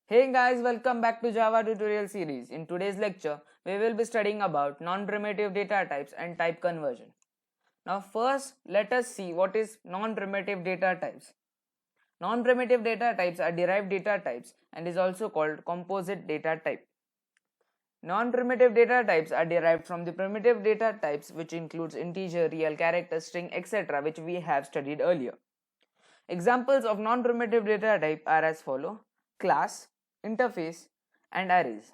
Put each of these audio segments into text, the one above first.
Hey guys, welcome back to Java tutorial series. In today's lecture, we will be studying about non-primitive data types and type conversion. Now first, let us see what is non-primitive data types. Non-primitive data types are derived data types and is also called composite data type. Non-primitive data types are derived from the primitive data types, which includes integer, real, character, string, etc., which we have studied earlier. Examples of non-primitive data type are as follow: class, interface, and arrays.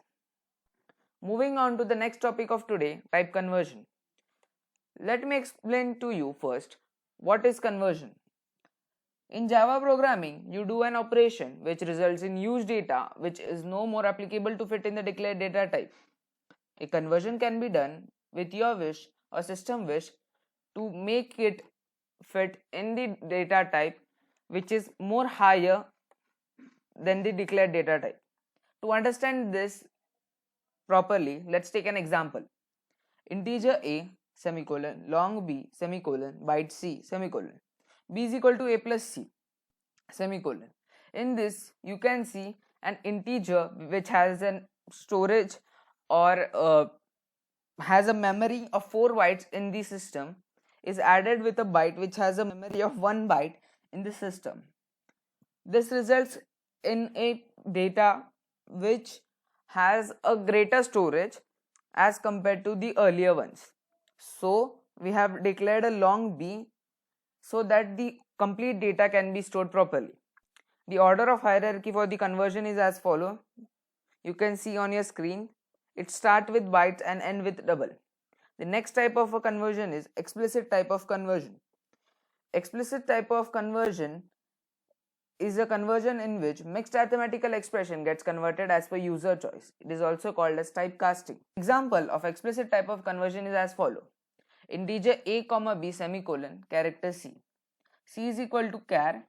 Moving on to the next topic of today, type conversion. Let me explain to you first what is conversion. In Java programming, you do an operation which results in used data which is no more applicable to fit in the declared data type. A conversion can be done with your wish or system wish to make it fit in the data type which is more higher than the declared data type. To understand this properly, let's take an example. Integer a semicolon long b semicolon byte c semicolon b is equal to a plus c semicolon. In this, you can see an integer which has an storage or has a memory of 4 bytes in the system is added with a byte which has a memory of 1 byte in the system. This results in a data which has a greater storage as compared to the earlier ones. So we have declared a long b so that the complete data can be stored properly. The order of hierarchy for the conversion is as follow. You can see on your screen. It starts with bytes and end with double. The next type of a conversion is explicit type of conversion. Explicit type of conversion is a conversion in which mixed arithmetical expression gets converted as per user choice. It is also called as typecasting. Example of explicit type of conversion is as follow. Integer a comma b semicolon character c. C is equal to char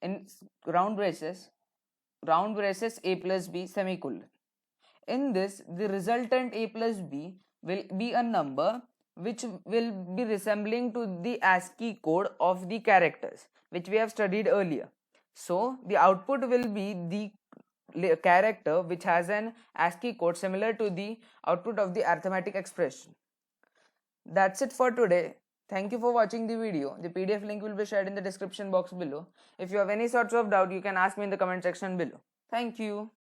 in round braces a plus b semicolon. In this, the resultant a plus b will be a number which will be resembling to the ASCII code of the characters which we have studied earlier. So the output will be the character which has an ASCII code similar to the output of the arithmetic expression. That's it for today. Thank you for watching the video. The PDF link will be shared in the description box below. If you have any sorts of doubt, you can ask me in the comment section below. Thank you.